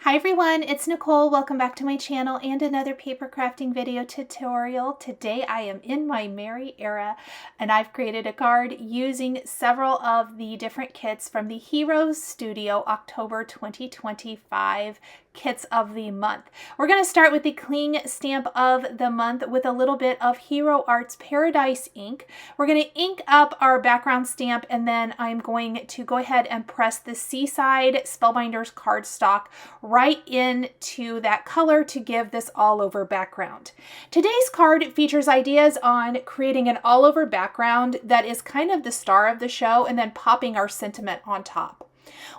Hi everyone, it's Nicole. Welcome back to my channel and another paper crafting video tutorial. Today I am in my Merry era and I've created a card using several of the different kits from the Heroes Studio October 2025 kits of the month. We're going to start with the cling stamp of the month with a little bit of Hero Arts Paradise ink. We're going to ink up our background stamp and then I'm going to go ahead and press the Seaside Spellbinders cardstock right into that color to give this all over background. Today's card features ideas on creating an all over background that is kind of the star of the show and then popping our sentiment on top.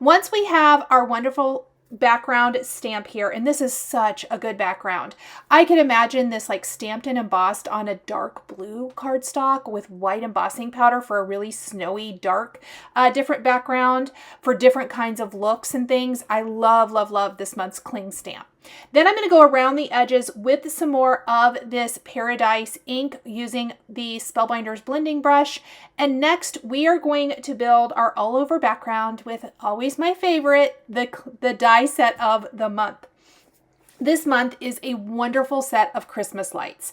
Once we have our wonderful background stamp here, and this is such a good background. I could imagine this like stamped and embossed on a dark blue cardstock with white embossing powder for a really snowy, dark, different background for different kinds of looks and things. I love, love, love this month's cling stamp. Then I'm going to go around the edges with some more of this Paradise ink using the Spellbinders blending brush. And next we are going to build our all over background with always my favorite, the die set of the month. This month is a wonderful set of Christmas lights.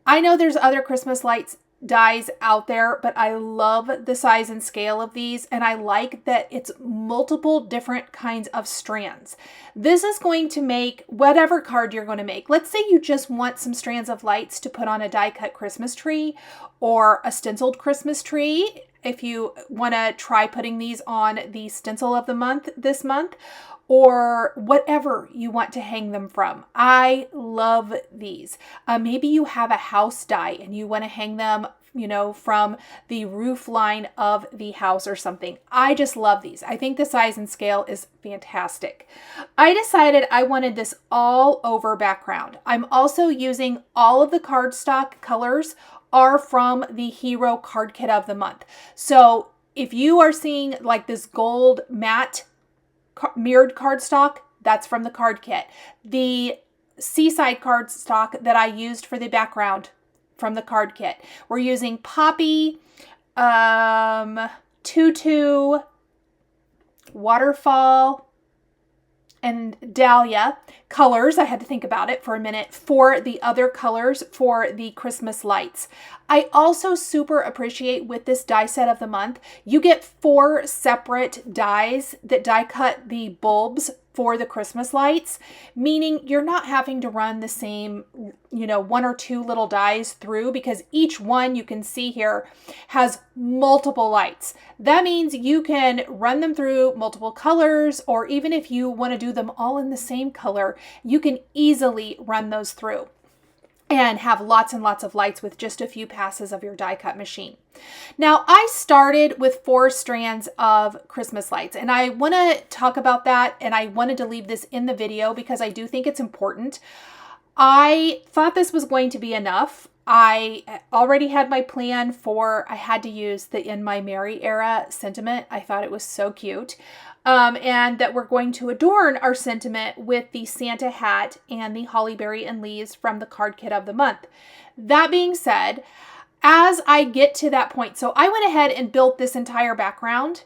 I know there's other Christmas lights dies out there, but I love the size and scale of these, and I like that it's multiple different kinds of strands. This is going to make whatever card you're going to make. Let's say you just want some strands of lights to put on a die cut Christmas tree or a stenciled Christmas tree. If you want to try putting these on the stencil of the month this month, or whatever you want to hang them from. I love these. Maybe you have a house die and you want to hang them, from the roof line of the house or something. I just love these. I think the size and scale is fantastic. I decided I wanted this all over background. I'm also using all of the cardstock colors are from the Hero card kit of the month. So if you are seeing like this gold matte mirrored cardstock, that's from the card kit. The Seaside cardstock that I used for the background from the card kit. We're using Poppy, Tutu, Waterfall, and Dahlia colors. I had to think about it for a minute for the other colors for the Christmas lights. I also super appreciate with this die set of the month, you get 4 separate dies that die cut the bulbs for the Christmas lights, meaning you're not having to run the same, 1 or 2 little dies through, because each one you can see here has multiple lights. That means you can run them through multiple colors, or even if you want to do them all in the same color, you can easily run those through and have lots and lots of lights with just a few passes of your die cut machine. Now, I started with 4 strands of Christmas lights, and I want to talk about that, and I wanted to leave this in the video because I do think it's important. I thought this was going to be enough. I already had my plan for, I had to use the In My Merry Era sentiment. I thought it was so cute. And that we're going to adorn our sentiment with the Santa hat and the holly berry and leaves from the card kit of the month. That being said, as I get to that point, so I went ahead and built this entire background,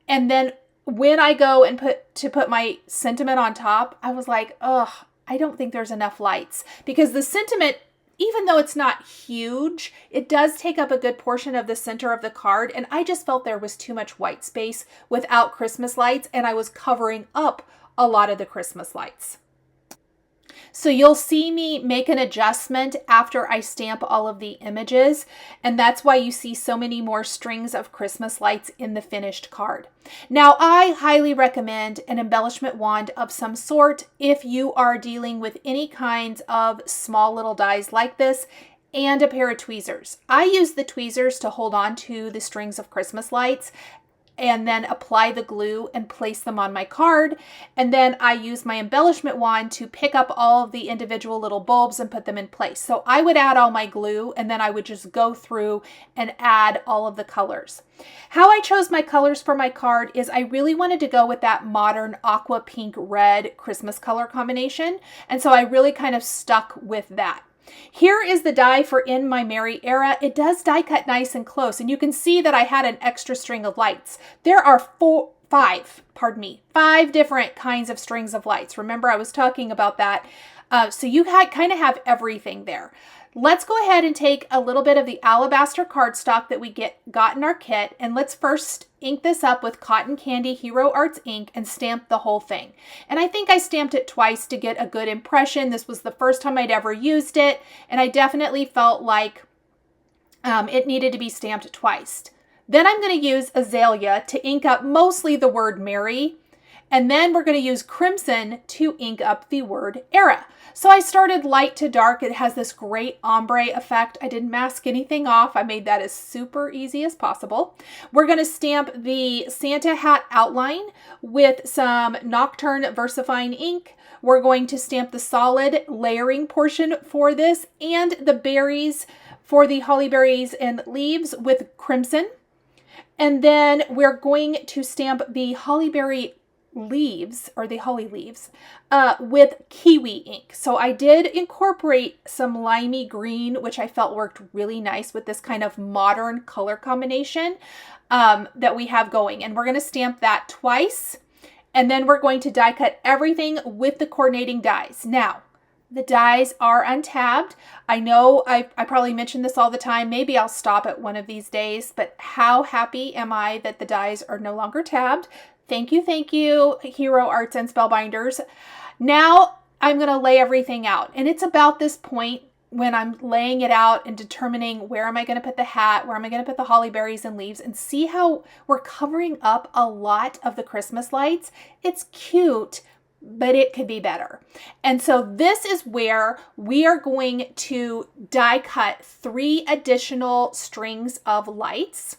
and then when I go and put my sentiment on top, I was like, ugh, I don't think there's enough lights, because the sentiment, even though it's not huge, it does take up a good portion of the center of the card, and I just felt there was too much white space without Christmas lights, and I was covering up a lot of the Christmas lights. So you'll see me make an adjustment after I stamp all of the images, and that's why you see so many more strings of Christmas lights in the finished card. Now, I highly recommend an embellishment wand of some sort if you are dealing with any kinds of small little dies like this, and a pair of tweezers. I use the tweezers to hold on to the strings of Christmas lights and then apply the glue and place them on my card. And then I use my embellishment wand to pick up all of the individual little bulbs and put them in place. So I would add all my glue, and then I would just go through and add all of the colors. How I chose my colors for my card is I really wanted to go with that modern aqua pink red Christmas color combination. And so I really kind of stuck with that. Here is the die for In My Merry Era. It does die cut nice and close, and you can see that I had an extra string of lights. There are five different kinds of strings of lights. Remember, I was talking about that. So you kind of have everything there. Let's go ahead and take a little bit of the Alabaster cardstock that we got in our kit, and let's first ink this up with Cotton Candy Hero Arts ink and stamp the whole thing. And I think I stamped it twice to get a good impression. This was the first time I'd ever used it, and I definitely felt like it needed to be stamped twice. Then I'm going to use Azalea to ink up mostly the word Merry, and then we're going to use crimson to ink up the word Era. So I started light to dark. It has this great ombre effect. I didn't mask anything off. I made that as super easy as possible. We're going to stamp the Santa hat outline with some Nocturne VersaFine ink. We're going to stamp the solid layering portion for this and the berries for the holly berries and leaves with crimson. And then we're going to stamp the holly berry leaves, or the holly leaves, with kiwi ink. So I did incorporate some limey green, which I felt worked really nice with this kind of modern color combination that we have going. And we're going to stamp that twice. And then we're going to die cut everything with the coordinating dies. Now, the dies are untabbed. I know I probably mention this all the time. Maybe I'll stop at one of these days, but how happy am I that the dies are no longer tabbed? Thank you, Hero Arts and Spellbinders. Now I'm going to lay everything out. And it's about this point when I'm laying it out and determining where am I going to put the hat, where am I going to put the holly berries and leaves, and see how we're covering up a lot of the Christmas lights. It's cute, but it could be better. And so this is where we are going to die cut 3 additional strings of lights.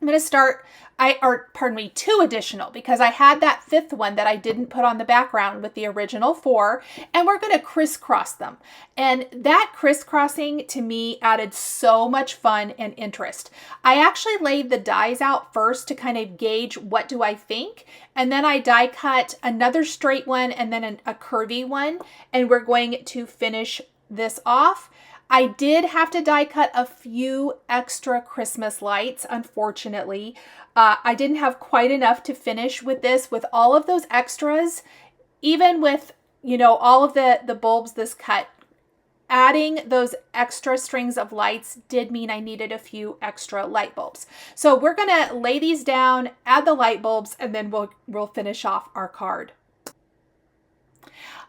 I'm going to start, 2 additional, because I had that 5th one that I didn't put on the background with the original 4, and we're going to crisscross them. And that crisscrossing to me added so much fun and interest. I actually laid the dies out first to kind of gauge what do I think, and then I die cut another straight one and then a curvy one, and we're going to finish this off. I did have to die cut a few extra Christmas lights, unfortunately. I didn't have quite enough to finish with this. With all of those extras, even with, all of the bulbs this cut, adding those extra strings of lights did mean I needed a few extra light bulbs. So we're going to lay these down, add the light bulbs, and then we'll finish off our card.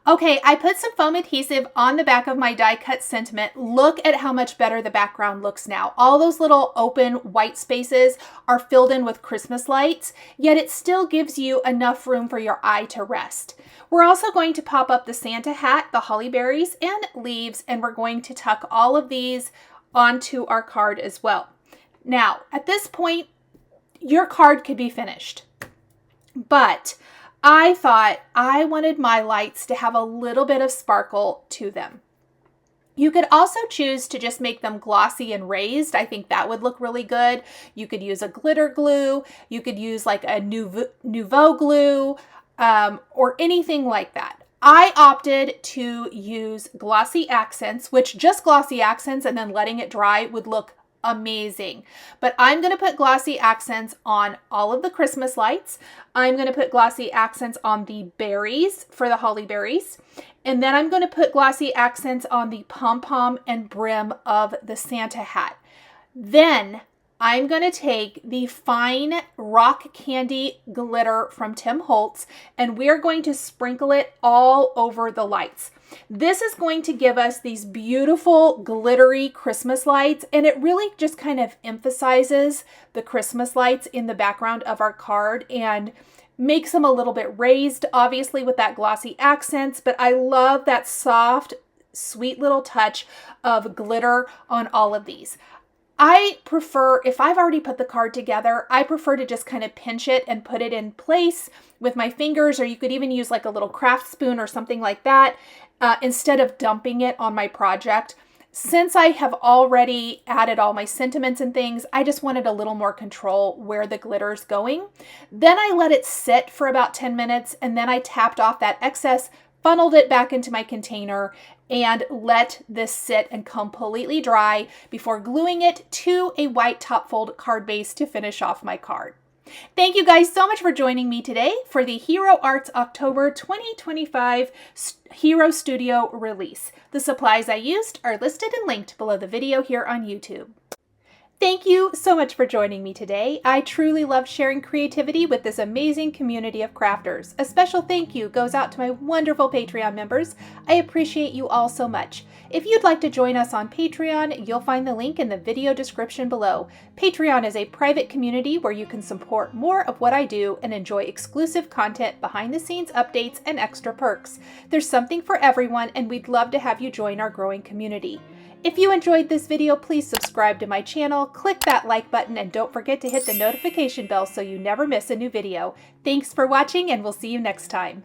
Okay, I put some foam adhesive on the back of my die cut sentiment. Look at how much better the background looks now. All those little open white spaces are filled in with Christmas lights, yet it still gives you enough room for your eye to rest. We're also going to pop up the Santa hat, the holly berries, and leaves, and we're going to tuck all of these onto our card as well. Now, at this point, your card could be finished, but I thought I wanted my lights to have a little bit of sparkle to them. You could also choose to just make them glossy and raised. I think that would look really good. You could use a glitter glue. You could use like a Nouveau glue or anything like that. I opted to use glossy accents, which just glossy accents and then letting it dry would look amazing. But I'm going to put glossy accents on all of the Christmas lights. I'm going to put glossy accents on the berries for the holly berries. And then I'm going to put glossy accents on the pom-pom and brim of the Santa hat. Then I'm going to take the fine rock candy glitter from Tim Holtz, and we're going to sprinkle it all over the lights. This is going to give us these beautiful glittery Christmas lights, and it really just kind of emphasizes the Christmas lights in the background of our card and makes them a little bit raised, obviously with that glossy accents, but I love that soft, sweet little touch of glitter on all of these. I prefer, if I've already put the card together, I prefer to just kind of pinch it and put it in place with my fingers, or you could even use like a little craft spoon or something like that instead of dumping it on my project. Since I have already added all my sentiments and things, I just wanted a little more control where the glitter is going. Then I let it sit for about 10 minutes, and then I tapped off that excess, funneled it back into my container, and let this sit and completely dry before gluing it to a white top fold card base to finish off my card. Thank you guys so much for joining me today for the Hero Arts October 2025 Hero Studio release. The supplies I used are listed and linked below the video here on YouTube. Thank you so much for joining me today. I truly love sharing creativity with this amazing community of crafters. A special thank you goes out to my wonderful Patreon members. I appreciate you all so much. If you'd like to join us on Patreon, you'll find the link in the video description below. Patreon is a private community where you can support more of what I do and enjoy exclusive content, behind the scenes updates, and extra perks. There's something for everyone, and we'd love to have you join our growing community. If you enjoyed this video, please subscribe to my channel, click that like button, and don't forget to hit the notification bell so you never miss a new video. Thanks for watching, and we'll see you next time.